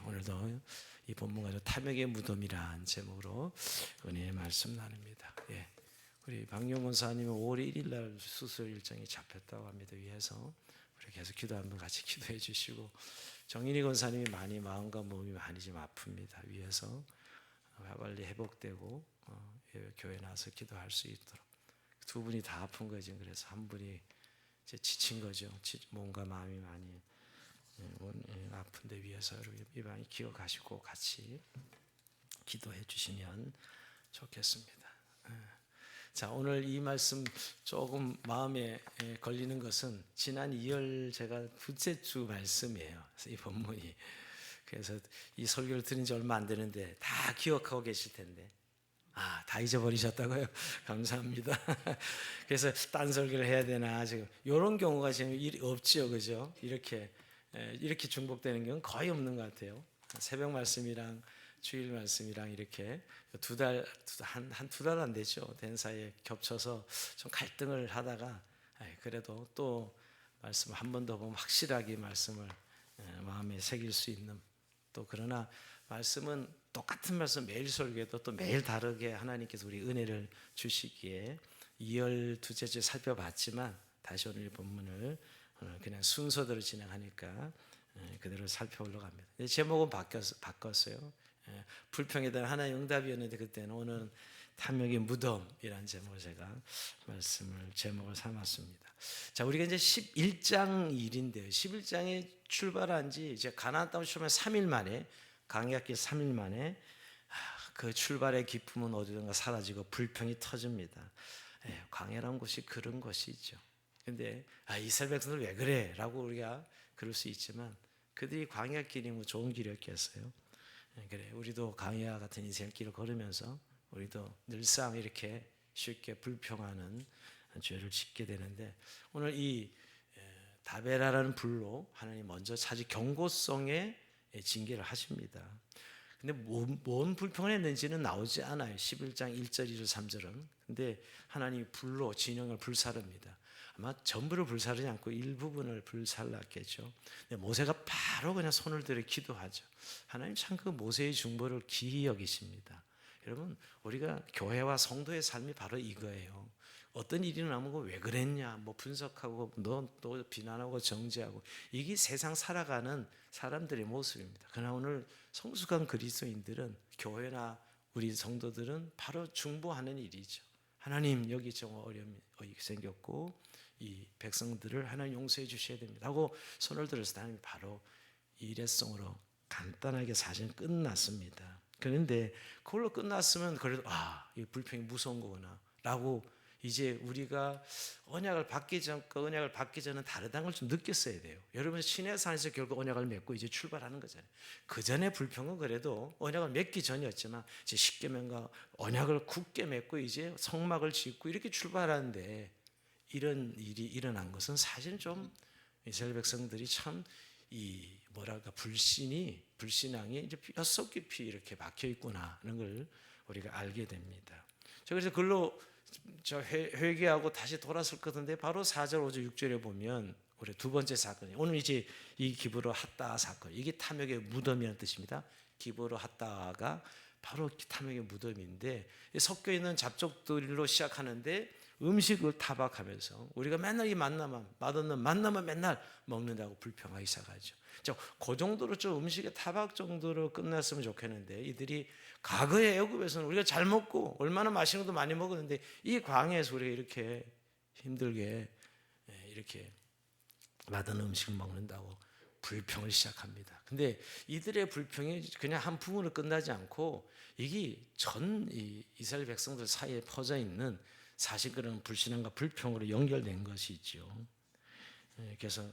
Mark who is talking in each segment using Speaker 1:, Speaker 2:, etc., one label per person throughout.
Speaker 1: 오늘도 이 본문 가지고 탐욕의 무덤이란 제목으로 은혜의 말씀 나눕니다. 우리 박용 권사님은 5월 1일 날 수술 일정이 잡혔다고 합니다. 위해서 우리 계속 기도 한번 같이 기도해 주시고, 정인희 권사님이 많이 마음과 몸이 많이 좀 아픕니다. 위해서 빨리 회복되고 교회 나와서 기도할 수 있도록. 두 분이 다 아픈 거지. 그래서 한 분이 이제 지친 거죠. 몸과 마음이 많이 아픈데 위해서 여러분 많이 기억하시고 같이 기도해 주시면 좋겠습니다. 자, 오늘 이 말씀 조금 마음에 걸리는 것은 지난 2월 제가 둘째 주 말씀이에요. 이 본문이. 그래서 이 설교를 들은 지 얼마 안 되는데 다 기억하고 계실 텐데, 다 잊어버리셨다고요? 감사합니다. 그래서 딴 설교를 해야 되나 지금 이런 경우가 지금 없지요, 그죠? 이렇게 중복되는 경우는 거의 없는 것 같아요. 새벽 말씀이랑 주일 말씀이랑 이렇게 두 달 안 되죠. 된 사이에 겹쳐서 좀 갈등을 하다가, 그래도 또 말씀 한 번 더 보면 확실하게 말씀을 마음에 새길 수 있는, 또 그러나 말씀은 똑같은 말씀 매일 설교해도 또 매일 다르게 하나님께서 우리 은혜를 주시기에 2월 둘째 주에 살펴봤지만 다시 오늘 본문을 그냥 순서대로 진행하니까 그대로 살펴보려고 합니다. 제목은 바꿨어요. 불평에 대한 하나의 응답이었는데, 그때는 오늘 탐욕의 무덤이라는 제목을 제가 제목을 삼았습니다. 자, 우리가 이제 11장 일인데요. 11장에 출발한 지 이제 가나안 땅 출발 3일 만에, 광야길 3일 만에 그 출발의 기쁨은 어디든가 사라지고 불평이 터집니다. 광야라는 곳이 그런 곳이죠. 근데 이스라엘 백성들 왜 그래? 라고 우리가 그럴 수 있지만 그들이 광야길이 뭐 좋은 길이었겠어요? 그래, 우리도 광야 같은 인생길을 걸으면서 우리도 늘상 이렇게 쉽게 불평하는 죄를 짓게 되는데, 오늘 이 다베라라는 불로 하나님 먼저 사실 경고성의 징계를 하십니다. 근데 뭔 불평을 했는지는 나오지 않아요. 11장 1절, 2절, 3절은. 근데 하나님이 불로 진영을 불사릅니다. 아마 전부를 불사르지 않고 일부분을 불살랐겠죠. 모세가 바로 그냥 손을 들어 기도하죠. 하나님 참 그 모세의 중보를 기이 여기십니다. 여러분, 우리가 교회와 성도의 삶이 바로 이거예요. 어떤 일이 나면 왜 그랬냐, 뭐 분석하고 또 비난하고 정죄하고, 이게 세상 살아가는 사람들의 모습입니다. 그러나 오늘 성숙한 그리스도인들은, 교회나 우리 성도들은 바로 중보하는 일이죠. 하나님, 여기 좀 어려움이 생겼고 이 백성들을 하나님 용서해 주셔야 됩니다 하고 손을 들어서 하나님이 바로 일회성으로 간단하게 사실은 끝났습니다. 그런데 그걸로 끝났으면 그래도 이 불평이 무서운 거구나 라고, 이제 우리가 언약을 받기 전은 다르다는 걸 좀 느꼈어야 돼요. 여러분, 신의 산에서 결국 언약을 맺고 이제 출발하는 거잖아요. 그 전에 불평은 그래도 언약을 맺기 전이었지만 이제 십계명과 언약을 굳게 맺고 이제 성막을 짓고 이렇게 출발하는데, 이런 일이 일어난 것은 사실은 좀 이스라엘 백성들이 참 불신앙이 이제 뼛속 깊이 이렇게 박혀 있구나 하는 걸 우리가 알게 됩니다. 그래서 그걸로 회개하고 다시 돌아설 것인데, 바로 4절, 5절, 6절에 보면 우리 두 번째 사건이, 오늘 이제 이 기브로 핫다 사건, 이게 탐욕의 무덤이라는 뜻입니다. 기브로 핫다가 바로 탐욕의 무덤인데, 섞여 있는 잡족들로 시작하는데 음식을 타박하면서 우리가 맨날 이 맛없는 만나만 맨날 먹는다고 불평하기 시작하죠. 그 정도로 좀 음식의 타박 정도로 끝났으면 좋겠는데, 이들이 과거의 애굽에서는 우리가 잘 먹고 얼마나 맛있는 것도 많이 먹었는데, 이 광야에서 우리가 이렇게 힘들게 이렇게 맛없는 음식을 먹는다고 불평을 시작합니다. 근데 이들의 불평이 그냥 한 부분으로 끝나지 않고, 이게 전 이스라엘 백성들 사이에 퍼져 있는 사실 그런 불신앙과 불평으로 연결된 것이죠. 그래서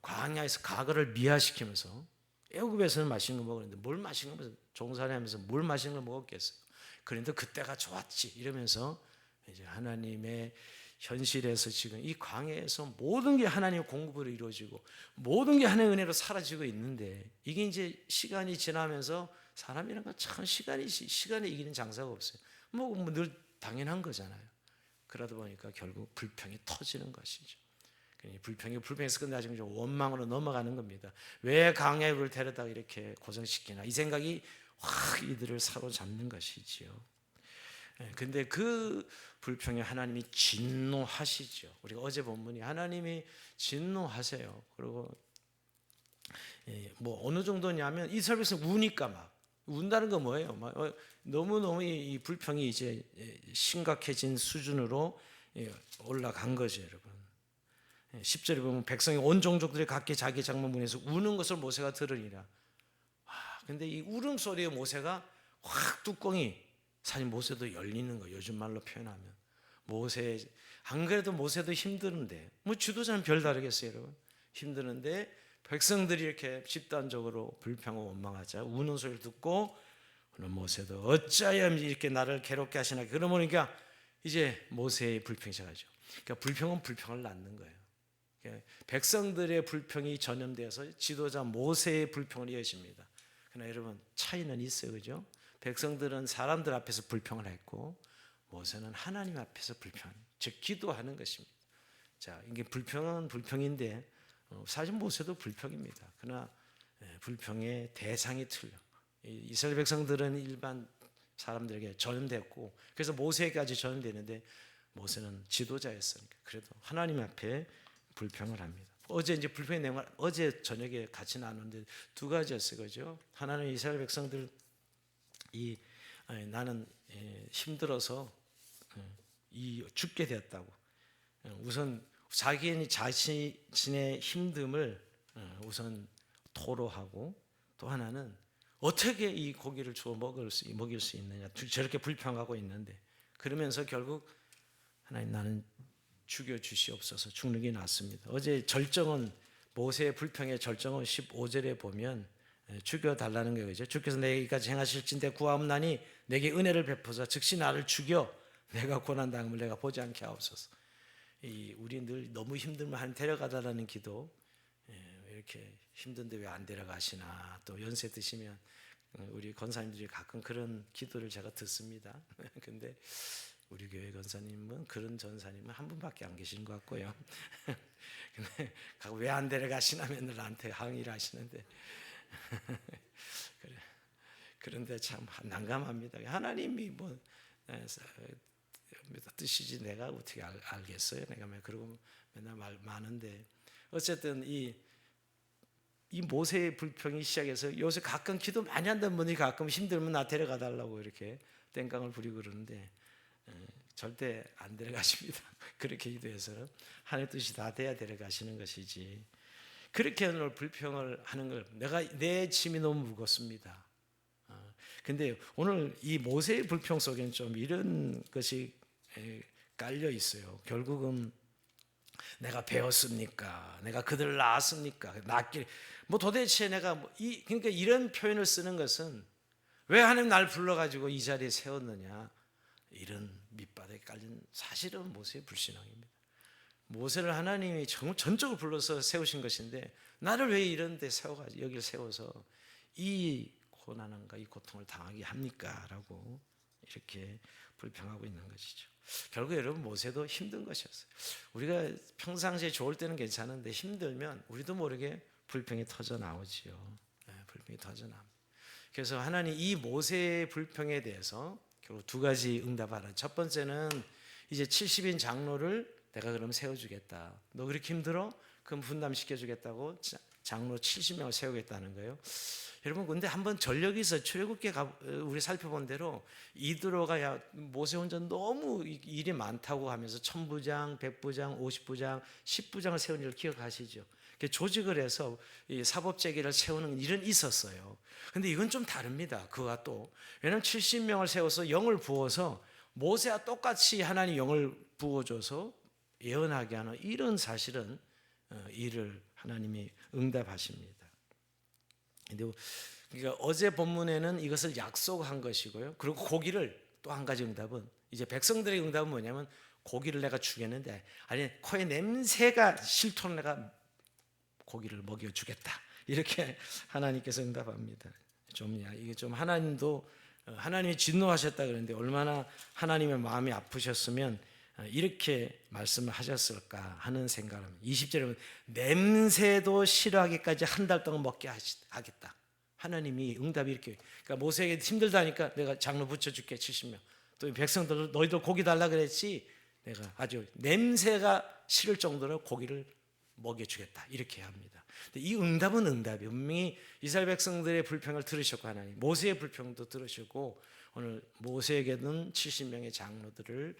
Speaker 1: 광야에서 과거를 미화시키면서, 애굽에서는 맛있는 거 먹었는데 뭘 맛있는 거 종살이하면서 뭘 맛있는 걸 먹었겠어요. 그런데 그때가 좋았지 이러면서 이제 하나님의 현실에서 지금 이 광야에서 모든 게 하나님의 공급으로 이루어지고 모든 게 하나님의 은혜로 사라지고 있는데, 이게 이제 시간이 지나면서, 사람이란 건 참 시간에 이기는 장사가 없어요. 늘 당연한 거잖아요. 그러다 보니까 결국 불평이 터지는 것이죠. 불평에서 끝나지 좀 원망으로 넘어가는 겁니다. 왜 광야에 우리를 데려다가 이렇게 고생시키나 이 생각이 확 이들을 사로잡는 것이지요. 근데 그 불평에 하나님이 진노하시죠. 우리가 어제 본문이 하나님이 진노하세요. 그리고 뭐 어느 정도냐면 이스라엘 백성 우니까 막 운다는 거 뭐예요? 막 너무너무 이 불평이 이제 심각해진 수준으로 올라간 거죠, 여러분. 10절에 보면 백성이 온 종족들이 각기 자기 장막문에서 우는 것을 모세가 들으니라. 근데 이 울음소리에 모세가 확 뚜껑이 사실 모세도 열리는 거. 요즘 말로 표현하면 모세 안 그래도 모세도 힘드는데 뭐 지도자는 별다르겠어요, 여러분. 힘드는데 백성들이 이렇게 집단적으로 불평하고 원망하자 우는 소리를 듣고 모세도 어찌하여 이렇게 나를 괴롭게 하시나. 그러니까 이제 모세의 불평이 시작하죠. 그러니까 불평은 불평을 낳는 거예요. 백성들의 불평이 전염되어서 지도자 모세의 불평을 이어집니다. 그러나 여러분 차이는 있어요, 그죠? 백성들은 사람들 앞에서 불평을 했고 모세는 하나님 앞에서 불평, 즉 기도하는 것입니다. 자, 이게 불평은 불평인데 사실 모세도 불평입니다. 그러나 불평의 대상이 틀려. 이스라엘 백성들은 일반 사람들에게 전염됐고 그래서 모세까지 전염되는데 모세는 지도자였으니까 그래도 하나님 앞에 불평을 합니다. 어제 이제 불평의 내용을 어제 저녁에 같이 나눴는데 두 가지였어요, 그죠? 하나는 이스라엘 백성들 나는 힘들어서 죽게 되었다고. 우선 자신의 힘듦을 우선 토로하고 또 하나는 어떻게 이 고기를 주워 먹일 수 있느냐 저렇게 불평하고 있는데 그러면서 결국 하나님 나는 죽여주시옵소서 죽는 게 낫습니다. 어제 절정은 모세의 불평의 절정은 15절에 보면 죽여달라는 거죠. 주께서 내게까지 행하실진대 구하옵나니 내게 은혜를 베푸사 즉시 나를 죽여 내가 고난당함을 내가 보지 않게 하옵소서. 우리 늘 너무 힘들면 한 데려가달라는 기도 이렇게 힘든데 왜 안 데려가시나. 또 연세 드시면 우리 권사님들이 가끔 그런 기도를 제가 듣습니다. 근데 우리 교회 권사님은 그런 전사님은 한 분밖에 안 계시는 것 같고요. 근데 왜 안 데려가시나 맨날 나한테 항의를 하시는데 그런데 참 난감합니다. 하나님이 뭐 뜻이지 내가 어떻게 알겠어요? 내가 그러고 맨날 말 많은데 어쨌든 이 모세의 불평이 시작해서 요새 가끔 기도 많이 한다는 분이 가끔 힘들면 나 데려가 달라고 이렇게 땡깡을 부리고 그러는데 절대 안 데려가십니다. 그렇게 기도해서는 하나님의 뜻이 다 돼야 데려가시는 것이지. 그렇게 오늘 불평을 하는 걸 내 짐이 너무 무겁습니다. 근데 오늘 이 모세의 불평 속에는 좀 이런 것이 깔려 있어요. 결국은 내가 배웠습니까? 내가 그들을 낳았습니까? 뭐 도대체 내가 그러니까 이런 표현을 쓰는 것은 왜 하나님 날 불러가지고 이 자리에 세웠느냐? 이런 밑바닥에 깔린 사실은 모세의 불신앙입니다. 모세를 하나님이 전적으로 불러서 세우신 것인데 나를 왜 이런 데 세워가지고 여기를 세워서 이 고난과 이 고통을 당하게 합니까? 라고 이렇게 불평하고 있는 것이죠. 결국 여러분 모세도 힘든 것이었어요. 우리가 평상시에 좋을 때는 괜찮은데 힘들면 우리도 모르게 불평이 터져 나오지요. 불평이 터져 나옵니다. 그래서 하나님 이 모세의 불평에 대해서 결국 두 가지 응답하는. 첫 번째는 이제 70인 장로를 내가 그럼 세워주겠다. 너 그렇게 힘들어? 그럼 분담시켜주겠다고 장로 70명을 세우겠다는 거예요. 여러분 근데 한번 전력이 있어. 출애굽기 우리 살펴본 대로 이드로가 모세 혼자 너무 일이 많다고 하면서 1000부장, 100부장, 50부장, 10부장을 세운 일을 기억하시죠. 조직을 해서 이 사법제계를 세우는 일은 있었어요. 근데 이건 좀 다릅니다. 그와 또 왜냐하면 70명을 세워서 영을 부어서 모세와 똑같이 하나님 영을 부어줘서 예언하게 하는 이런 사실은 일을 하나님이 응답하십니다. 근데 그러니까 어제 본문에는 이것을 약속한 것이고요. 그리고 고기를 또 한 가지 응답은 이제 백성들의 응답은 뭐냐면 고기를 내가 주겠는데 아니 코에 냄새가 싫도록 내가 고기를 먹여주겠다. 이렇게 하나님께서 응답합니다. 이게 좀 하나님도 하나님이 진노하셨다 그러는데 얼마나 하나님의 마음이 아프셨으면 이렇게 말씀을 하셨을까 하는 생각을 합니다. 20절에 보면 냄새도 싫어하기까지 한 달 동안 먹게 하겠다. 하나님이 응답이 이렇게, 그러니까 모세에게 힘들다니까 내가 장로 붙여줄게 70명. 또 백성들 너희들 고기 달라 그랬지, 내가 아주 냄새가 싫을 정도로 고기를 먹여주겠다 이렇게 합니다. 근데 이 응답은 응답이 분명히 이스라엘 백성들의 불평을 들으셨고 하나님 모세의 불평도 들으시고 오늘 모세에게는 70명의 장로들을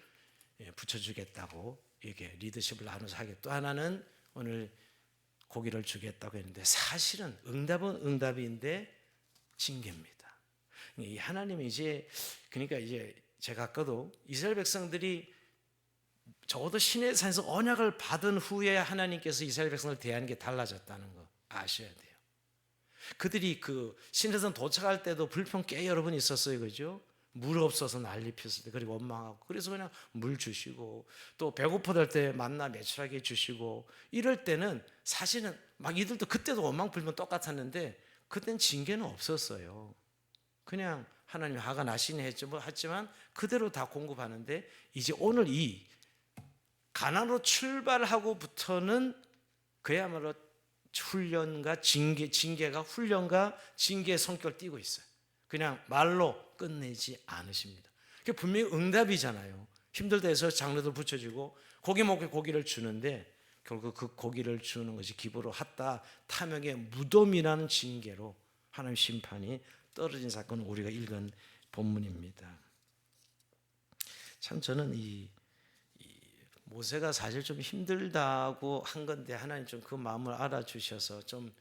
Speaker 1: 붙여주겠다고 이게 리더십을 나눠서 하겠다. 또 하나는 오늘 고기를 주겠다고 했는데 사실은 응답은 응답인데 징계입니다. 이 하나님이 이제 그러니까 이제 제가 아까도 이스라엘 백성들이 적어도 시내 산에서 언약을 받은 후에 하나님께서 이스라엘 백성을 대하는 게 달라졌다는 거 아셔야 돼요. 그들이 그 시내산 도착할 때도 불평 꽤 여러 번 있었어요, 그죠? 물 없어서 난리 폈을 때 그리고 원망하고 그래서 그냥 물 주시고 또 배고프될 때 만나 매출하게 주시고 이럴 때는 사실은 막 이들도 그때도 원망 불면 똑같았는데 그땐 징계는 없었어요. 그냥 하나님 화가 나시네 했죠. 뭐 했지만 그대로 다 공급하는데 이제 오늘 이 가나안으로 출발하고부터는 그야말로 훈련과 징계가 훈련과 징계의 성격을 띠고 있어요. 그냥 말로 끝내지 않으십니다. 그게 분명히 응답이잖아요. 힘들다 해서 장로들 붙여주고 고기 먹게 고기를 주는데 결국 그 고기를 주는 것이 기부로 했다. 탐욕의 무덤이라는 징계로 하나님 심판이 떨어진 사건을 우리가 읽은 본문입니다. 참 저는 이 모세가 사실 좀 힘들다고 한 건데 하나님 좀 그 마음을 알아주셔서 좀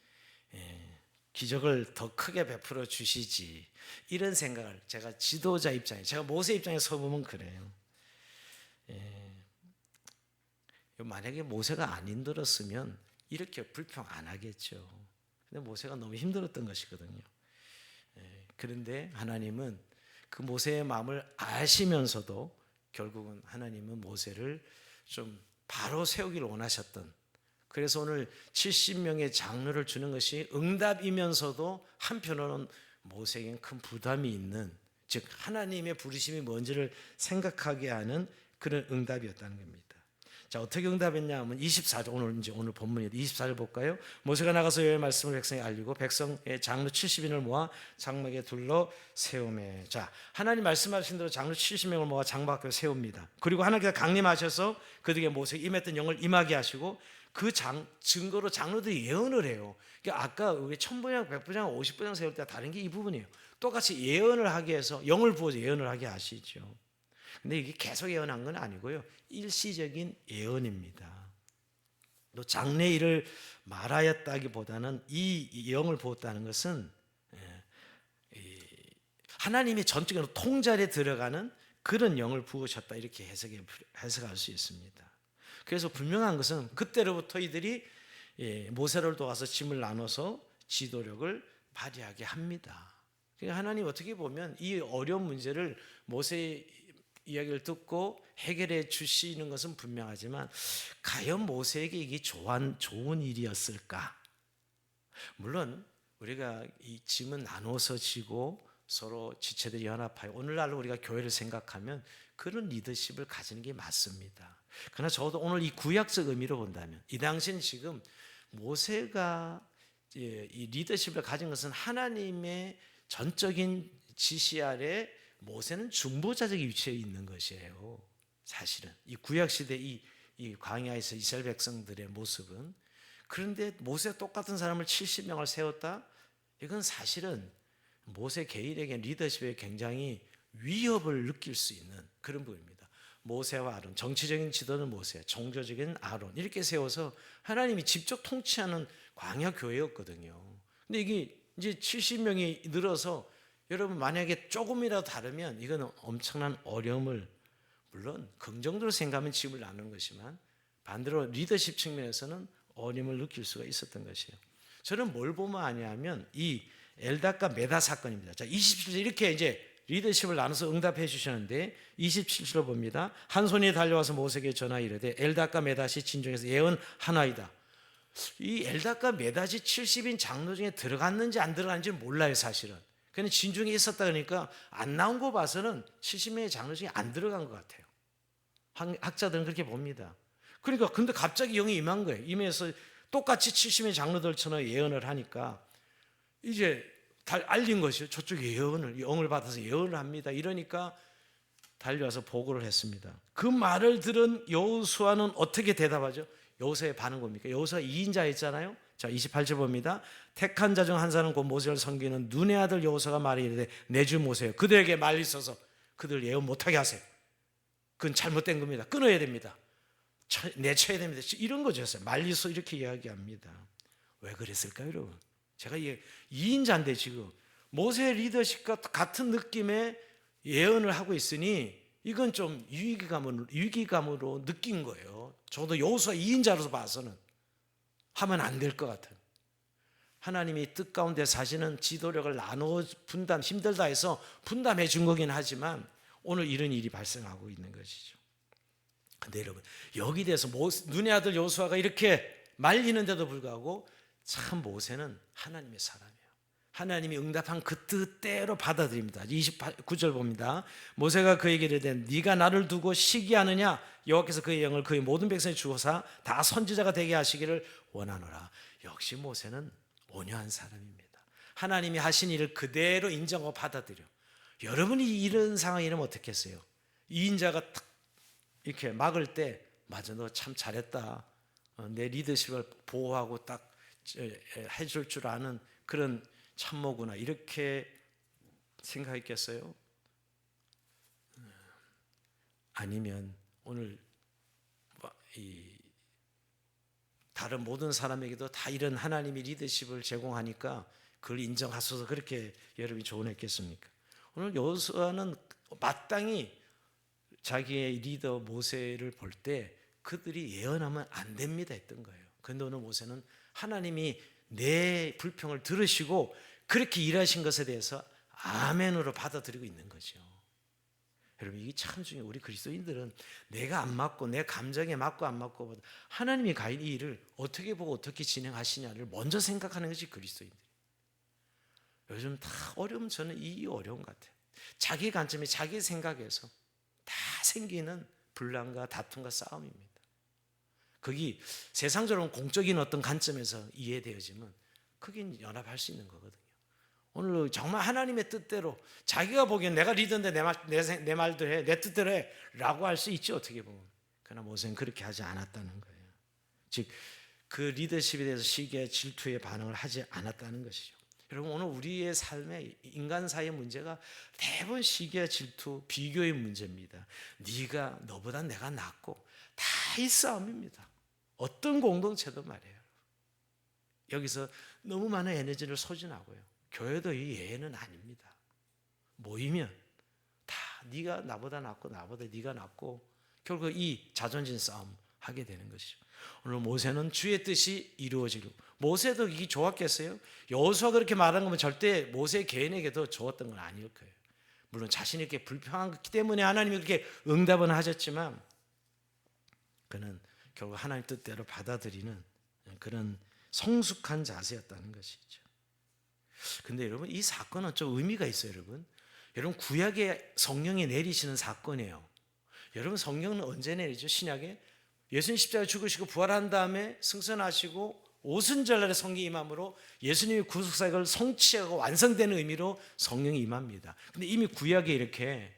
Speaker 1: 기적을 더 크게 베풀어 주시지 이런 생각을 제가 지도자 입장에 제가 모세 입장에서 보면 그래요. 만약에 모세가 안 힘들었으면 이렇게 불평 안 하겠죠. 근데 모세가 너무 힘들었던 것이거든요. 그런데 하나님은 그 모세의 마음을 아시면서도 결국은 하나님은 모세를 좀 바로 세우기를 원하셨던, 그래서 오늘 70명의 장로를 주는 것이 응답이면서도 한편으로는 모세에게는 큰 부담이 있는, 즉 하나님의 부르심이 뭔지를 생각하게 하는 그런 응답이었다는 겁니다. 자, 어떻게 응답했냐 하면 24절, 오늘 본문이 24절 볼까요? 모세가 나가서 여호와의 말씀을 백성에 알리고 백성의 장로 70인을 모아 장막에 둘러 세우매. 자, 하나님 말씀하신 대로 장로 70명을 모아 장막 앞에 세웁니다. 그리고 하나님께서 강림하셔서 그들에게 모세에게 임했던 영을 임하게 하시고 그 증거로 장로들이 예언을 해요. 그러니까 아까 우리 1000분양, 100분양, 50분양 세울 때 다른 게 이 부분이에요. 똑같이 예언을 하게 해서 영을 부어서 예언을 하게 하시죠. 근데 이게 계속 예언한 건 아니고요. 일시적인 예언입니다. 또 장래 일을 말하였다기보다는 이 영을 부었다는 것은 하나님이 전적으로 통찰에 들어가는 그런 영을 부으셨다 이렇게 해석할 수 있습니다. 그래서 분명한 것은 그때로부터 이들이 모세를 도와서 짐을 나눠서 지도력을 발휘하게 합니다. 그러니까 하나님 어떻게 보면 이 어려운 문제를 모세의 이야기를 듣고 해결해 주시는 것은 분명하지만 과연 모세에게 이게 좋은 일이었을까? 물론 우리가 이 짐은 나눠서 지고 서로 지체들이 연합하여 오늘날로 우리가 교회를 생각하면 그런 리더십을 가지는 게 맞습니다. 그러나 저도 오늘 이 구약적 의미로 본다면 이 당시는 지금 모세가 이 리더십을 가진 것은 하나님의 전적인 지시 아래 모세는 중보자적 위치에 있는 것이에요. 사실은 이 구약시대 이 광야에서 이스라엘 백성들의 모습은, 그런데 모세 똑같은 사람을 70명을 세웠다? 이건 사실은 모세 개인에게 리더십에 굉장히 위협을 느낄 수 있는 그런 부분입니다. 모세와 아론, 정치적인 지도는 모세, 종교적인 아론 이렇게 세워서 하나님이 직접 통치하는 광야 교회였거든요. 근데 이게 이제 70명이 늘어서 여러분 만약에 조금이라도 다르면 이거는 엄청난 어려움을, 물론 긍정적으로 생각하면 짐을 나누는 것이지만 반대로 리더십 측면에서는 어려움을 느낄 수가 있었던 것이에요. 저는 뭘 보면 아냐면 이 엘닷과 메다 사건입니다. 자, 27절 이렇게 이제 리더십을 나눠서 응답해 주셨는데 27절 봅니다. 한 손이 달려와서 모세에게 전하 이르되 엘닷과 메닷이 진중에서 예언하나이다. 이 엘닷과 메닷이 70인 장로 중에 들어갔는지 안 들어갔는지 몰라요, 사실은. 그냥 진중에 있었다 그러니까 안 나온 거 봐서는 70명의 장로 중에 안 들어간 것 같아요. 학자들은 그렇게 봅니다. 그러니까 근데 갑자기 영이 임한 거예요. 임해서 똑같이 70의 장로들처럼 예언을 하니까 이제 알린 것이요. 저쪽 예언을 영을 받아서 예언을 합니다. 이러니까 달려와서 보고를 했습니다. 그 말을 들은 여호수아는 어떻게 대답하죠? 여호수아의 반응 뭡니까? 여호수아 2인자였잖아요. 자, 28절 봅니다. 택한 자 중 한 사람은 곧 모세를 섬기는 눈의 아들 여호수아가 말이 이르되 내 주 모세여 그들에게 말이 있어서 그들 예언 못하게 하세요. 그건 잘못된 겁니다. 끊어야 됩니다. 내쳐야 됩니다. 이런 거죠. 말리소 이렇게 이야기합니다. 왜 그랬을까요, 여러분? 제가 2인자인데 지금 모세의 리더십과 같은 느낌의 예언을 하고 있으니 이건 좀 위기감으로 느낀 거예요. 저도 여호수아 2인자로서 봐서는 하면 안 될 것 같아요. 하나님이 뜻 가운데 사시는 지도력을 나누어 힘들다 해서 분담해 준 거긴 하지만 오늘 이런 일이 발생하고 있는 것이죠. 근데 여러분 여기 대해서 눈의 아들 여호수아가 이렇게 말리는데도 불구하고 참 모세는 하나님의 사람이에요. 하나님이 응답한 그 뜻대로 받아들입니다. 29절 봅니다. 모세가 그에게 이르되 네가 나를 두고 시기하느냐 여호와께서 그의 영을 그의 모든 백성에 주어사 다 선지자가 되게 하시기를 원하노라. 역시 모세는 온유한 사람입니다. 하나님이 하신 일을 그대로 인정하고 받아들여. 여러분이 이런 상황이 이러면 어떻겠어요? 2인자가 딱 이렇게 막을 때 맞아 너 참 잘했다. 내 리더십을 보호하고 딱 해줄 줄 아는 그런 참모구나 이렇게 생각했겠어요? 아니면 오늘 다른 모든 사람에게도 다 이런 하나님의 리더십을 제공하니까 그걸 인정하셔서 그렇게 여러분이 조언했겠습니까? 오늘 여호수아는 마땅히 자기의 리더 모세를 볼 때 그들이 예언하면 안 됩니다 했던 거예요. 그런데 오늘 모세는 하나님이 내 불평을 들으시고 그렇게 일하신 것에 대해서 아멘으로 받아들이고 있는 거죠. 여러분 이게 참 중요해요. 우리 그리스도인들은 내가 안 맞고 내 감정에 맞고 안 맞고 하나님이 가인 이 일을 어떻게 보고 어떻게 진행하시냐를 먼저 생각하는 것이 그리스도인들이에요. 요즘 다 어려움 저는 이 어려운 것 같아요. 자기 관점에 자기 생각에서 다 생기는 분란과 다툼과 싸움입니다. 그게 세상적으로는 공적인 어떤 관점에서 이해되어지면 그게 연합할 수 있는 거거든요. 오늘 정말 하나님의 뜻대로 자기가 보기엔 내가 리더인데 내 말도 해, 내 뜻대로 해 라고 할 수 있죠 어떻게 보면. 그러나 모세는 그렇게 하지 않았다는 거예요. 즉 그 리더십에 대해서 시기와 질투의 반응을 하지 않았다는 것이죠. 여러분 오늘 우리의 삶에 인간 사이의 문제가 대부분 시기와 질투, 비교의 문제입니다. 네가 너보다 내가 낫고 다 이 싸움입니다. 어떤 공동체도 말이에요. 여기서 너무 많은 에너지를 소진하고요. 교회도 이 예외는 아닙니다. 모이면 다 네가 나보다 낫고 나보다 네가 낫고 결국 이 자존심 싸움 하게 되는 것이죠. 오늘 모세는 주의 뜻이 이루어지고 모세도 이게 좋았겠어요? 여호수아가 그렇게 말한 거면 절대 모세 개인에게도 좋았던 건 아닐 거예요. 물론 자신이 이렇게 불평한 것 때문에 하나님이 그렇게 응답은 하셨지만 그는 결국 하나님 뜻대로 받아들이는 그런 성숙한 자세였다는 것이죠. 근데 여러분 이 사건은 좀 의미가 있어요. 여러분 구약에 성령이 내리시는 사건이에요. 여러분 성령은 언제 내리죠? 신약에 예수님 십자가에 죽으시고 부활한 다음에 승천하시고 오순절날에 성령이 임함으로 예수님의 구속사역을 성취하고 완성되는 의미로 성령이 임합니다. 근데 이미 구약에 이렇게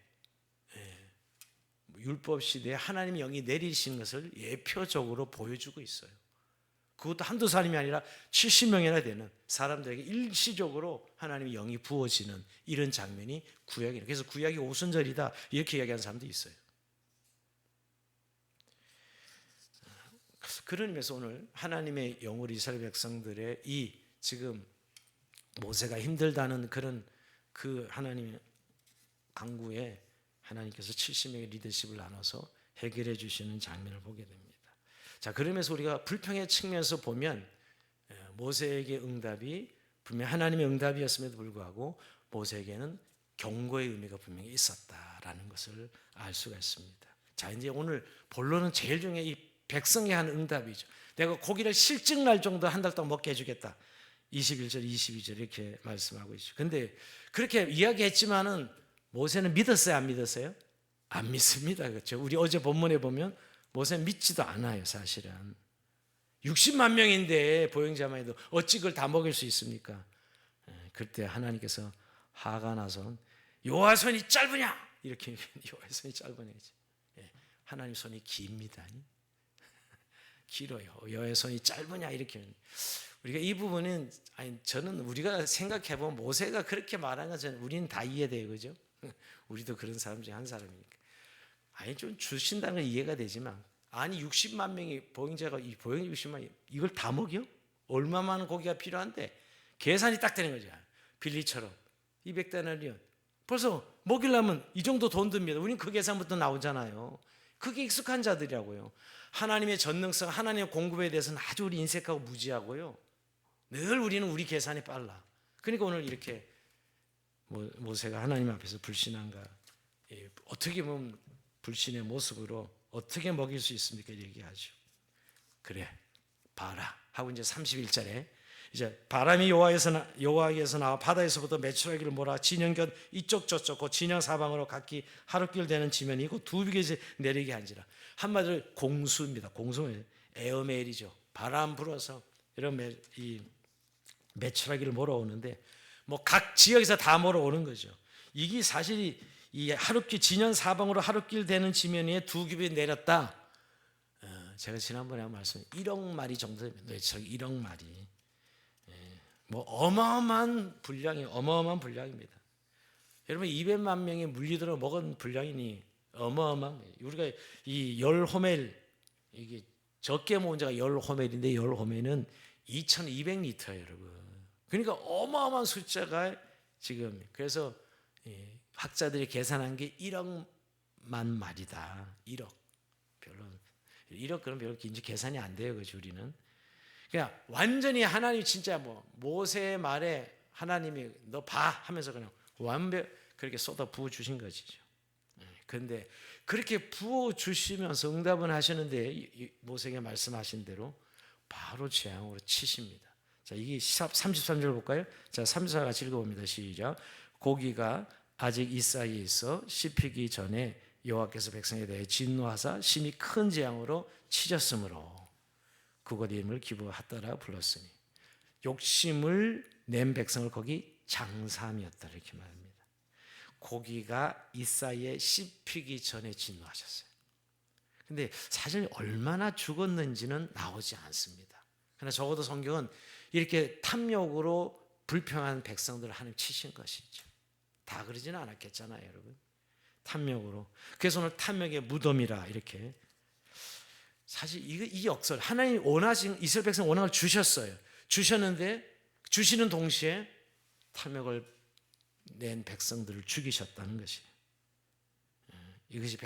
Speaker 1: 율법 시대에 하나님의 영이 내리시는 것을 예표적으로 보여주고 있어요. 그것도 한두 사람이 아니라 70명이나 되는 사람들에게 일시적으로 하나님의 영이 부어지는 이런 장면이 구약이에요. 그래서 구약이 오순절이다 이렇게 이야기하는 사람도 있어요. 그런 의미에서 오늘 하나님의 영으로 이스라엘 백성들의 이 지금 모세가 힘들다는 그런 그 하나님의 강구에 하나님께서 70명의 리더십을 나눠서 해결해 주시는 장면을 보게 됩니다. 자, 그러면서 우리가 불평의 측면에서 보면 모세에게 응답이 분명 하나님의 응답이었음에도 불구하고 모세에게는 경고의 의미가 분명히 있었다라는 것을 알 수가 있습니다. 자, 이제 오늘 본론은 제일 중요한 이 백성에 한 응답이죠. 내가 고기를 실증날 정도 한 달 동안 먹게 해주겠다. 21절, 22절 이렇게 말씀하고 있죠. 근데 그렇게 이야기했지만은 모세는 믿었어요, 안 믿었어요? 안 믿습니다. 그렇죠? 우리 어제 본문에 보면 모세 믿지도 않아요. 사실은 60만 명인데 보행자만 해도 어찌 그걸 다 먹일 수 있습니까? 그때 하나님께서 화가 나서 여호와 손이 짧으냐 이렇게 여호와 손이 짧으냐지. 하나님 손이 깁니다. 길어요. 여호와 손이 짧으냐 이렇게. 우리가 이 부분은 저는 우리가 생각해 보면 모세가 그렇게 말한 것은 우리는 다 이해돼요, 그죠? 우리도 그런 사람 중에 한 사람이니까. 좀 주신다는 건 이해가 되지만 60만 명이 보행자가 이 보행 60만 이걸 다 먹여? 얼마 많은 고기가 필요한데 계산이 딱 되는 거죠. 빌리처럼 200데나리온 벌써 먹이려면 이 정도 돈 듭니다. 우리는 그 계산부터 나오잖아요. 그게 익숙한 자들이라고요. 하나님의 전능성, 하나님의 공급에 대해서는 아주 우리 인색하고 무지하고요. 늘 우리는 우리 계산이 빨라. 그러니까 오늘 이렇게 모세가 하나님 앞에서 불신한가, 어떻게 보면 불신의 모습으로 어떻게 먹일 수 있습니까? 얘기하죠. 그래, 봐라 하고 이제 31절에 이제 바람이 여호와에서 나와 바다에서부터 메추라기를 몰아 진영곁 이쪽 저쪽 그 진영 사방으로 각기 하루길 되는 지면이고 두비게지 내리게 한지라. 한마디로 공수입니다. 공수는 에어메일이죠. 바람 불어서 이런 이 메추라기를 몰아오는데 각 지역에서 다 몰아오는 거죠. 이게 사실 이 하룻길 진영 사방으로 하룻길 되는 지면 위에 두 겹이 내렸다. 제가 지난번에 한 말씀 1억 마리 정도 됩니다. 1억 마리. 어마어마한 분량입니다. 여러분 200만 명이 물리들어 먹은 분량이니 어마어마한 거예요. 우리가 이 10호멜 이게 적게 모은 자가 10호멜인데 10호멜은 2200리터예요, 여러분. 그러니까 어마어마한 숫자가 지금 그래서 학자들이 계산한 게 1억만 마리다. 1억. 별로 1억 그럼 별로 이제 계산이 안 돼요, 그죠, 우리는. 그냥 완전히 하나님 진짜 모세의 말에 하나님이 너 봐 하면서 그냥 그렇게 쏟아 부어 주신 것이죠. 그런데 그렇게 부어 주시면서 응답은 하시는데 모세에게 말씀하신 대로 바로 재앙으로 치십니다. 자, 이게 33절 볼까요? 자, 34 같이 읽어봅니다. 시작. 고기가 아직 이 사이에 있어 씹히기 전에 여호와께서 백성에 대해 진노하사 심히 큰 재앙으로 치셨으므로 그곳 이름을 기브핫다라 불렀으니 욕심을 낸 백성을 거기 장사함이었다 이렇게 말합니다. 고기가 이 사이에 씹히기 전에 진노하셨어요. 근데 사실 얼마나 죽었는지는 나오지 않습니다. 그러나 적어도 성경은 이렇게 탐욕으로 불평한 백성들을 하나님 치신 것이죠. 다 그러지는 않았겠잖아요, 여러분. 탐욕으로. 그래서 오늘 탐욕의 무덤이라 이렇게. 사실 이 역설 하나님 원하신 이스라엘 백성 원함을 주셨어요. 주셨는데 주시는 동시에 탐욕을 낸 백성들을 죽이셨다는 것이에요. 이것이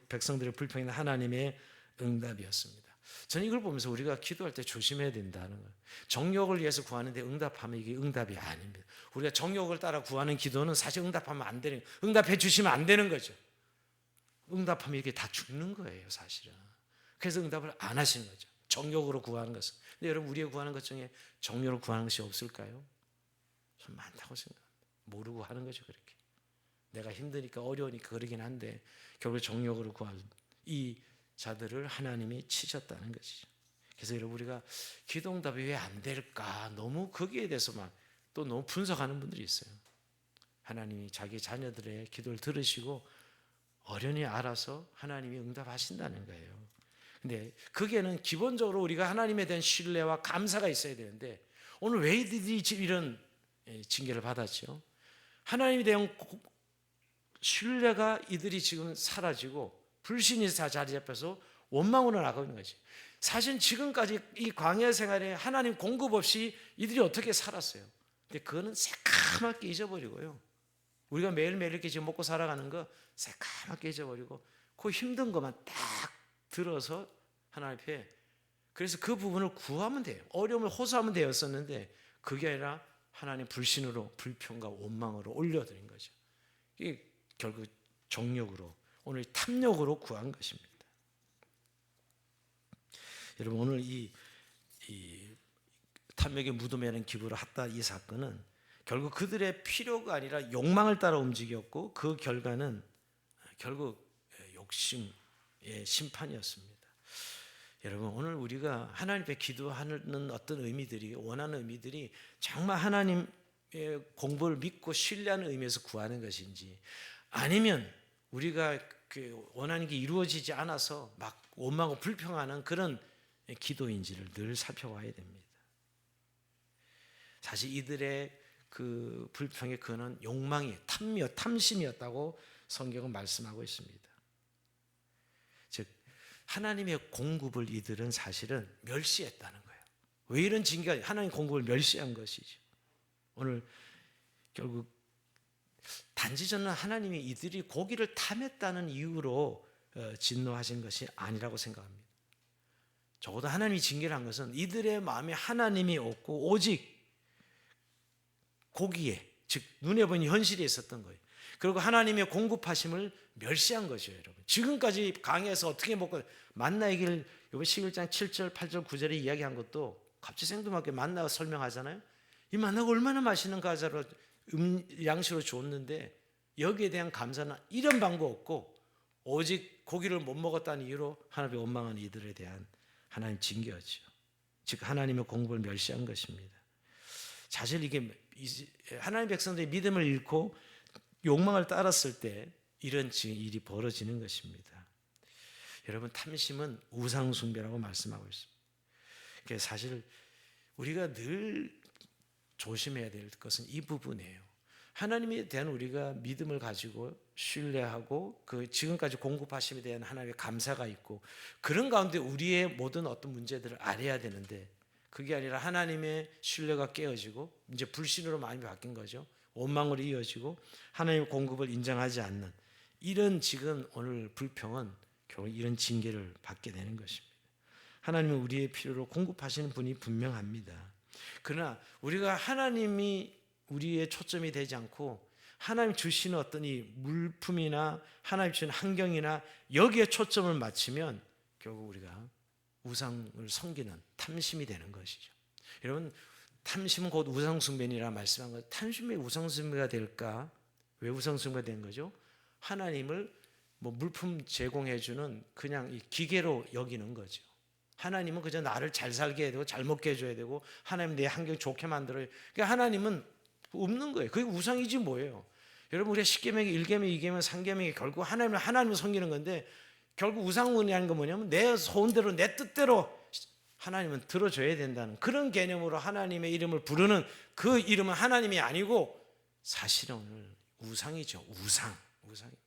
Speaker 1: 백성들의 불평인 하나님의 응답이었습니다. 저는 이걸 보면서 우리가 기도할 때 조심해야 된다는 거예요. 정욕을 위해서 구하는데 응답하면 이게 응답이 아닙니다. 우리가 정욕을 따라 구하는 기도는 사실 응답하면 안 되는 거예요. 응답해 주시면 안 되는 거죠. 응답하면 이게 다 죽는 거예요, 사실은. 그래서 응답을 안 하시는 거죠. 정욕으로 구하는 것은. 근데 여러분 우리가 구하는 것 중에 정욕으로 구하는 것이 없을까요? 좀 많다고 생각합니다. 모르고 하는 거죠, 그렇게. 내가 힘드니까 어려우니까 그러긴 한데 결국 정욕으로 구하는 이 자들을 하나님이 치셨다는 것이죠. 그래서 여러분 우리가 기도응답이 왜 안 될까 너무 거기에 대해서만 또 너무 분석하는 분들이 있어요. 하나님이 자기 자녀들의 기도를 들으시고 어련히 알아서 하나님이 응답하신다는 거예요. 근데 그게는 기본적으로 우리가 하나님에 대한 신뢰와 감사가 있어야 되는데 오늘 왜 이들이 이런 징계를 받았죠? 하나님에 대한 신뢰가 이들이 지금 사라지고 불신이 자리 잡혀서 원망으로 나가고 있는 거지. 사실 지금까지 이 광야 생활에 하나님 공급 없이 이들이 어떻게 살았어요? 근데 그거는 새까맣게 잊어버리고요. 우리가 매일매일 이렇게 지금 먹고 살아가는 거 새까맣게 잊어버리고 그 힘든 것만 딱 들어서 하나님 앞에 그래서 그 부분을 구하면 돼요. 어려움을 호소하면 되었었는데 그게 아니라 하나님 불신으로 불평과 원망으로 올려드린 거죠. 이게 결국 정욕으로 오늘 탐욕으로 구한 것입니다. 여러분 오늘 이 탐욕의 무덤에는 기부를 했다 이 사건은 결국 그들의 필요가 아니라 욕망을 따라 움직였고 그 결과는 결국 욕심의 심판이었습니다. 여러분, 오늘 우리가 하나님 앞에 기도하는 어떤 의미들이, 원하는 의미들이 정말 하나님의 공부를 믿고 신뢰하는 의미에서 구하는 것인지, 아니면 우리가 원하는 게 이루어지지 않아서 막 원망하고 불평하는 그런 기도인지를 늘 살펴봐야 됩니다. 사실 이들의 그 불평의 근원 욕망이 탐심이었다고 성경은 말씀하고 있습니다. 즉 하나님의 공급을 이들은 사실은 멸시했다는 거예요. 왜 이런 징계가, 하나님 공급을 멸시한 것이죠. 오늘 결국 단지 저는 하나님이 이들이 고기를 탐했다는 이유로 진노하신 것이 아니라고 생각합니다. 적어도 하나님이 징계를 한 것은 이들의 마음에 하나님이 없고 오직 고기에, 즉 눈에 보이는 현실이 있었던 거예요. 그리고 하나님의 공급하심을 멸시한 것이에요. 여러분, 지금까지 강해서 어떻게 먹고 만나의 길, 이번 11장 7절 8절 9절에 이야기한 것도 갑자기 생뚱하게 만나가 설명하잖아요. 이 만나가 얼마나 맛있는 과자로 양식으로 줬는데 여기에 대한 감사는 이런 방법 없고 오직 고기를 못 먹었다는 이유로 하나님의 원망하는 이들에 대한 하나님 징계였죠. 즉 하나님의 공급을 멸시한 것입니다. 사실 이게 하나님 백성들이 믿음을 잃고 욕망을 따랐을 때 이런 일이 벌어지는 것입니다. 여러분, 탐심은 우상 숭배라고 말씀하고 있습니다. 그래서 사실 우리가 늘 조심해야 될 것은 이 부분이에요. 하나님에 대한 우리가 믿음을 가지고 신뢰하고 그 지금까지 공급하심에 대한 하나님의 감사가 있고 그런 가운데 우리의 모든 어떤 문제들을 알아야 되는데 그게 아니라 하나님의 신뢰가 깨어지고 이제 불신으로 마음이 바뀐 거죠. 원망으로 이어지고 하나님의 공급을 인정하지 않는 이런 지금 오늘 불평은 결국 이런 징계를 받게 되는 것입니다. 하나님은 우리의 필요로 공급하시는 분이 분명합니다. 그러나 우리가 하나님이 우리의 초점이 되지 않고 하나님 주시는 어떤 이 물품이나 하나님 주시는 환경이나 여기에 초점을 맞추면 결국 우리가 우상을 섬기는 탐심이 되는 것이죠. 여러분, 탐심은 곧 우상숭배니라 말씀한 것. 탐심이 우상숭배가 될까? 왜 우상숭배가 된 거죠? 하나님을 물품 제공해주는 그냥 이 기계로 여기는 거죠. 하나님은 그저 나를 잘 살게 해야 되고 잘 먹게 해줘야 되고 하나님 내 환경 좋게 만들어요. 그러니까 하나님은 없는 거예요. 그게 우상이지 뭐예요. 여러분, 우리가 10계명이 1계명 2계명 3계명이 결국 하나님을 섬기는 건데 결국 우상이라는 건 뭐냐면 내 소원대로 내 뜻대로 하나님은 들어줘야 된다는 그런 개념으로 하나님의 이름을 부르는 그 이름은 하나님이 아니고 사실은 오늘 우상이죠. 우상입니다.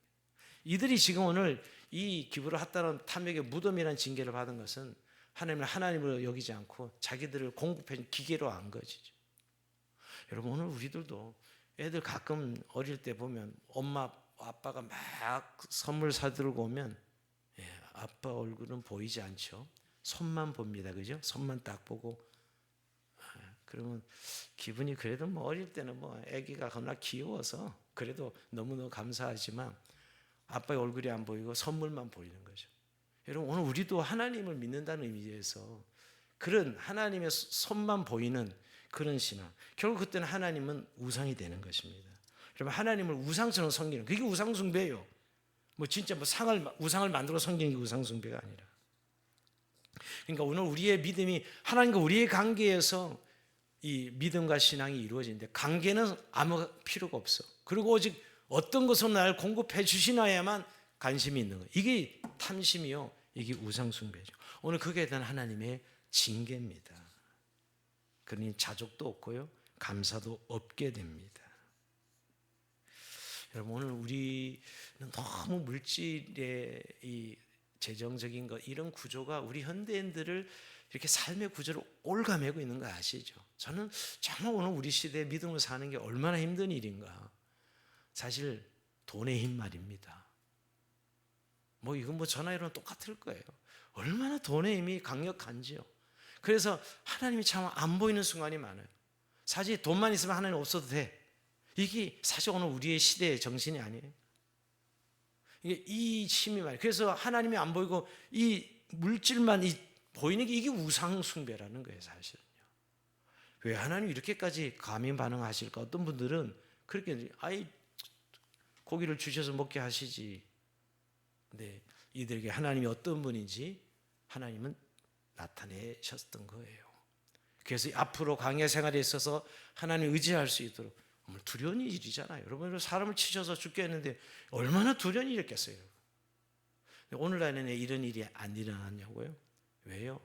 Speaker 1: 이들이 지금 오늘 이 기부를 했다는 탐욕의 무덤이라는 징계를 받은 것은 하나님을 하나님으로 여기지 않고 자기들을 공급해 기계로 안 것이죠. 여러분, 오늘 우리들도 애들 가끔 어릴 때 보면 엄마 아빠가 막 선물 사들고 오면 아빠 얼굴은 보이지 않죠. 손만 봅니다. 그죠? 손만 딱 보고 그러면 기분이 그래도 어릴 때는 아기가 겁나 귀여워서 그래도 너무너무 감사하지만 아빠의 얼굴이 안 보이고 선물만 보이는 거죠. 여러분, 오늘 우리도 하나님을 믿는다는 의미에서 그런 하나님의 손만 보이는 그런 신앙, 결국 그때는 하나님은 우상이 되는 것입니다. 여러분, 하나님을 우상처럼 섬기는 그게 우상숭배예요. 진짜 우상을 만들어 섬기는 게 우상숭배가 아니라. 그러니까 오늘 우리의 믿음이 하나님과 우리의 관계에서 이 믿음과 신앙이 이루어지는데 관계는 아무 필요가 없어. 그리고 오직 어떤 것으로 나를 공급해 주시나야만 관심이 있는 거예요. 이게 탐심이요. 이게 우상숭배죠. 오늘 그에 대한 하나님의 징계입니다. 그러니 자족도 없고요. 감사도 없게 됩니다. 여러분, 오늘 우리는 너무 물질의 이 재정적인 것 이런 구조가 우리 현대인들을 이렇게 삶의 구조를 올가매고 있는 거 아시죠? 저는 정말 오늘 우리 시대에 믿음을 사는 게 얼마나 힘든 일인가. 사실 돈의 힘 말입니다. 이건 전화위로는 똑같을 거예요. 얼마나 돈의 힘이 강력한지요. 그래서 하나님이 참 안 보이는 순간이 많아요. 사실 돈만 있으면 하나님 없어도 돼. 이게 사실 오늘 우리의 시대의 정신이 아니에요. 이게 이 힘이 많아요. 그래서 하나님이 안 보이고 이 물질만 보이는 게 이게 우상숭배라는 거예요, 사실은요. 왜 하나님이 이렇게까지 감히 반응하실까? 어떤 분들은 그렇게 고기를 주셔서 먹게 하시지. 네, 이들에게 하나님이 어떤 분인지 하나님은 나타내셨던 거예요. 그래서 앞으로 광야 생활에 있어서 하나님 의지할 수 있도록, 두려운 일이잖아요. 여러분, 사람을 치셔서 죽게 했는데 얼마나 두려운 일이었겠어요. 오늘날에는 이런 일이 안 일어났냐고요? 왜요?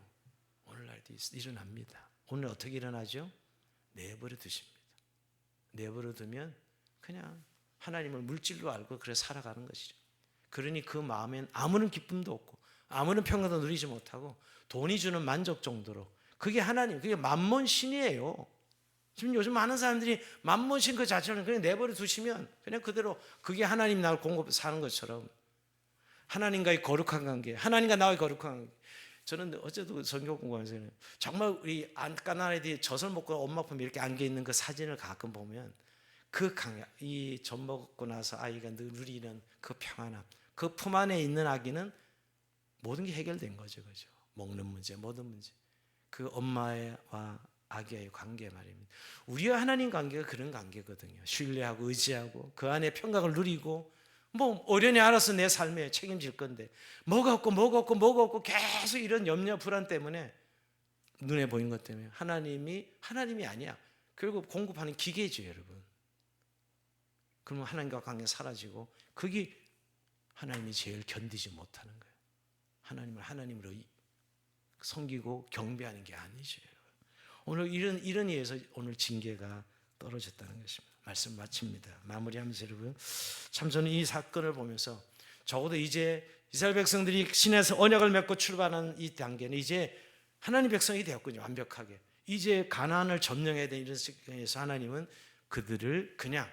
Speaker 1: 오늘날도 일어납니다. 오늘 어떻게 일어나죠? 내버려 두십니다. 내버려 두면 그냥 하나님을 물질로 알고 그래 살아가는 것이죠. 그러니 그 마음엔 아무런 기쁨도 없고 아무런 평강도 누리지 못하고 돈이 주는 만족 정도로, 그게 하나님, 그게 만몬신이에요. 지금 요즘 많은 사람들이 만몬신 그 자체는 그냥 내버려 두시면 그냥 그대로 그게 하나님 나를 공급 사는 것처럼, 하나님과의 거룩한 관계, 하나님과 나의 거룩한 관계. 저는 어제도 성경 공부하면서 정말 우리 까나리들이 젖을 먹고 엄마 품에 이렇게 안겨 있는 그 사진을 가끔 보면 그 강야, 이 젖 먹고 나서 아이가 누리는 그 평안함, 그 품 안에 있는 아기는 모든 게 해결된 거죠, 그죠? 먹는 문제, 모든 문제. 그 엄마와 아기의 관계 말입니다. 우리와 하나님 관계가 그런 관계거든요. 신뢰하고 의지하고 그 안에 평강을 누리고, 뭐 어련히 알아서 내 삶에 책임질 건데 뭐가 없고 계속 이런 염려 불안 때문에, 눈에 보이는 것 때문에 하나님이 아니야. 결국 공급하는 기계죠, 여러분. 그러면 하나님과 관계가 사라지고, 그게 하나님이 제일 견디지 못하는 거예요. 하나님을 하나님으로 섬기고 경배하는 게 아니죠. 오늘 이런 이에서 오늘 징계가 떨어졌다는 것입니다. 말씀 마칩니다. 마무리하면서 여러분, 참 저는 이 사건을 보면서 적어도 이제 이스라엘 백성들이 신에서 언약을 맺고 출발하는 이 단계는 이제 하나님 백성이 되었군요. 완벽하게 이제 가나안을 점령해야 되는 이런 시간에서 하나님은 그들을 그냥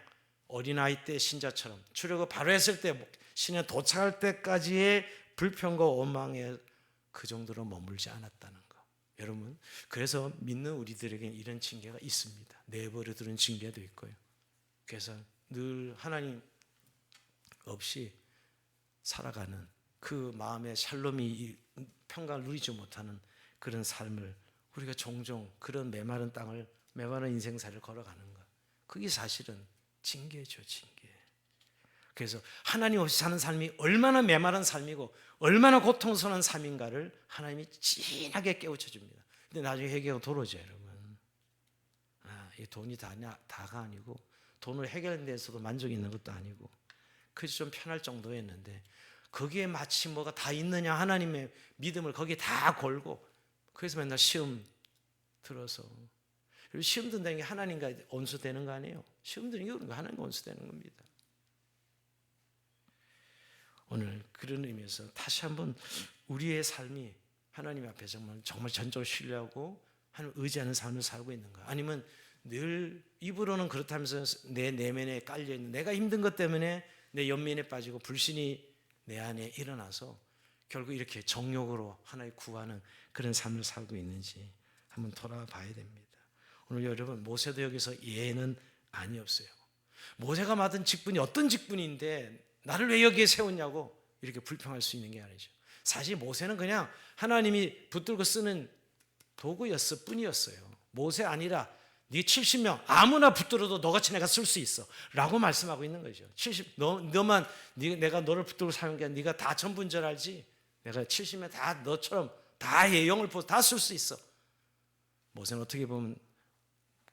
Speaker 1: 어린아이 때 신자처럼 출애굽 바로 했을 때 신에 도착할 때까지의 불평과 원망에 그 정도로 머물지 않았다는 거. 여러분, 그래서 믿는 우리들에게 이런 징계가 있습니다. 내버려 두는 징계도 있고요. 그래서 늘 하나님 없이 살아가는 그 마음의 샬롬이 평강을 누리지 못하는 그런 삶을, 우리가 종종 그런 메마른 땅을, 메마른 인생살을 걸어가는 것, 그게 사실은 징계죠, 징계. 그래서 하나님 없이 사는 삶이 얼마나 메마른 삶이고 얼마나 고통스러운 삶인가를 하나님이 진하게 깨우쳐 줍니다. 근데 나중에 회개가 돌아오죠, 여러분. 이 돈이 다가 아니고, 돈을 해결한 데서도 만족이 있는 것도 아니고, 그래서 좀 편할 정도였는데 거기에 마치 뭐가 다 있느냐, 하나님의 믿음을 거기에 다 걸고, 그래서 맨날 시험 들어서, 시험 든다는 게 하나님과 원수되는 거 아니에요. 시험 드는 게 하나님과 원수되는 겁니다. 오늘 그런 의미에서 다시 한번 우리의 삶이 하나님 앞에 정말 전적으로 신뢰하고 하나님 의지하는 삶을 살고 있는가, 아니면 늘 입으로는 그렇다면서 내 내면에 깔려있는 내가 힘든 것 때문에 내 연민에 빠지고 불신이 내 안에 일어나서 결국 이렇게 정욕으로 하나님 구하는 그런 삶을 살고 있는지 한번 돌아봐야 됩니다. 오늘 여러분, 모세도 여기서 예는 아니었어요. 모세가 맡은 직분이 어떤 직분인데 나를 왜 여기에 세웠냐고 이렇게 불평할 수 있는 게 아니죠. 사실 모세는 그냥 하나님이 붙들고 쓰는 도구였을 뿐이었어요. 모세 아니라 네 70명 아무나 붙들어도 너같이 내가 쓸 수 있어 라고 말씀하고 있는 거죠. 내가 너를 붙들고 사는 게 네가 다 전부인 줄 알지? 내가 70명 다 너처럼 다 영을 보고 다 쓸 수 있어. 모세는 어떻게 보면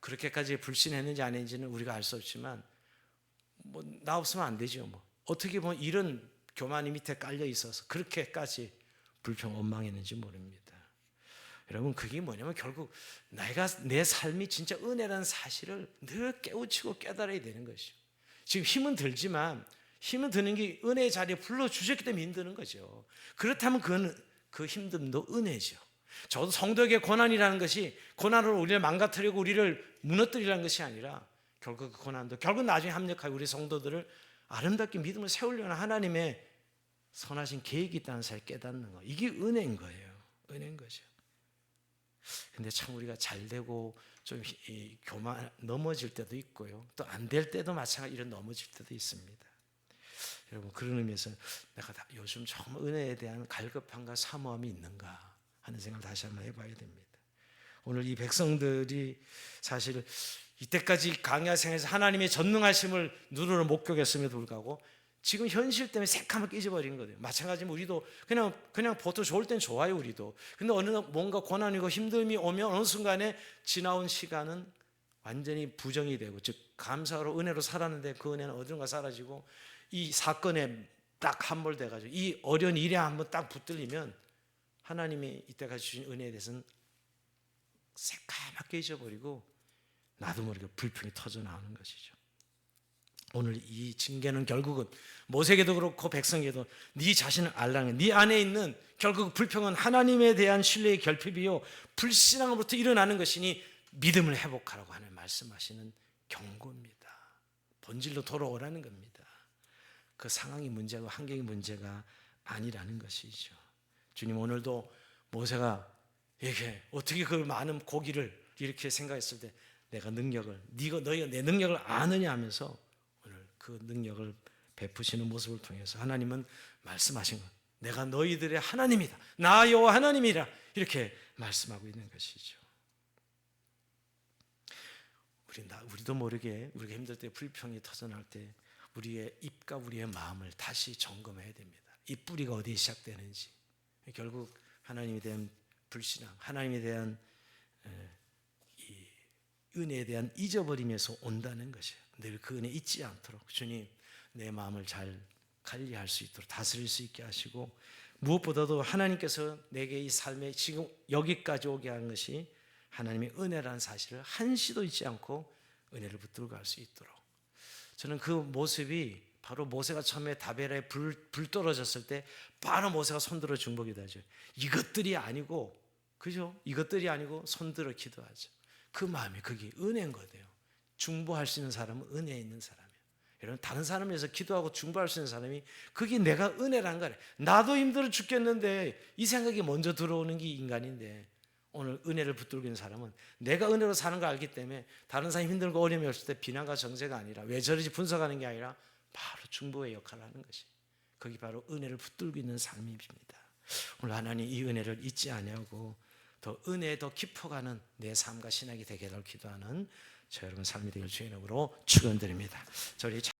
Speaker 1: 그렇게까지 불신했는지 안 했는지는 우리가 알 수 없지만, 뭐 나 없으면 안 되죠. 뭐 어떻게 보면 이런 교만이 밑에 깔려 있어서 그렇게까지 불평 원망했는지 모릅니다. 여러분, 그게 뭐냐면 결국 내 삶이 진짜 은혜라는 사실을 늘 깨우치고 깨달아야 되는 것이죠. 지금 힘은 들지만, 힘은 드는 게 은혜의 자리에 불러주셨기 때문에 힘드는 거죠. 그렇다면 그 힘듦도 은혜죠. 저도 성도에게 고난이라는 것이 고난으로 우리를 망가뜨리고 우리를 무너뜨리라는 것이 아니라, 결국 그 고난도 결국 나중에 합력하여 우리 성도들을 아름답게 믿음을 세우려는 하나님의 선하신 계획이 있다는 사실을 깨닫는 거, 이게 은혜인 거예요. 은혜인 거죠. 근데 참 우리가 잘 되고 좀 교만 넘어질 때도 있고요, 또 안 될 때도 마찬가지로 이런 넘어질 때도 있습니다. 여러분, 그런 의미에서 내가 요즘 정말 은혜에 대한 갈급함과 사모함이 있는가 하는 생각을 다시 한번 해봐야 됩니다. 오늘 이 백성들이 사실 이때까지 광야 생에서 하나님의 전능하심을 눈으로 목격했음에도 불구하고 지금 현실 때문에 새까맣게 잊어버린 거예요. 마찬가지로 우리도 그냥 보통 좋을 땐 좋아요, 우리도. 근데 어느 뭔가 고난이고 힘듦이 오면 어느 순간에 지나온 시간은 완전히 부정이 되고, 즉 감사로 은혜로 살았는데 그 은혜는 어딘가 사라지고, 이 사건에 딱 함몰돼 가지고 이 어려운 일에 한번 딱 붙들리면 하나님이 이때까지 주신 은혜에 대해서는 새까맣게 잊어버리고 나도 모르게 불평이 터져 나오는 것이죠. 오늘 이 징계는 결국은 모세에게도 그렇고 백성에게도 네 자신을 알라는, 네 안에 있는 결국 불평은 하나님에 대한 신뢰의 결핍이요 불신앙으로부터 일어나는 것이니 믿음을 회복하라고 하는 말씀하시는 경고입니다. 본질로 돌아오라는 겁니다. 그 상황이 문제고 환경이 문제가 아니라는 것이죠. 주님, 오늘도 모세가 이렇게 어떻게 그 많은 고기를 이렇게 생각했을 때 내가 능력을, 너희가 내 능력을 아느냐 하면서 오늘 그 능력을 베푸시는 모습을 통해서 하나님은 말씀하신 것, 내가 너희들의 하나님이다, 나 여호와 하나님이라, 이렇게 말씀하고 있는 것이죠. 우리도 모르게 우리가 힘들 때, 불평이 터져날 때 우리의 입과 우리의 마음을 다시 점검해야 됩니다. 이 뿌리가 어디에 시작되는지. 결국 하나님에 대한 불신앙, 하나님에 대한 이 은혜에 대한 잊어버림에서 온다는 것이에요. 늘 그 은혜 잊지 않도록 주님, 내 마음을 잘 관리할 수 있도록 다스릴 수 있게 하시고, 무엇보다도 하나님께서 내게 이 삶에 지금 여기까지 오게 한 것이 하나님의 은혜라는 사실을 한시도 잊지 않고 은혜를 붙들고 갈 수 있도록, 저는 그 모습이 바로 모세가 처음에 다베라에 불 떨어졌을 때 바로 모세가 손들어 중보기도 하죠. 이것들이 아니고, 그죠? 이것들이 아니고 손들어 기도하죠. 그 마음이 그게 은혜인 거예요. 중보할 수 있는 사람은 은혜 있는 사람이에요. 여러분, 다른 사람을 위해서 기도하고 중보할 수 있는 사람이, 그게 내가 은혜란 거래. 나도 힘들어 죽겠는데 이 생각이 먼저 들어오는 게 인간인데, 오늘 은혜를 붙들고 있는 사람은 내가 은혜로 사는 걸 알기 때문에 다른 사람이 힘들고 어려움이 없을 때 비난과 정죄가 아니라 왜 저러지 분석하는 게 아니라 바로 중보의 역할을 하는 것이, 그게 바로 은혜를 붙들고 있는 삶입니다. 오늘 하나님 이 은혜를 잊지 아니하고 더 은혜에 더 깊어가는 내 삶과 신학이 되게 해달라고 기도하는 저 여러분 삶이 되길 주의 이름으로 축원드립니다. 저희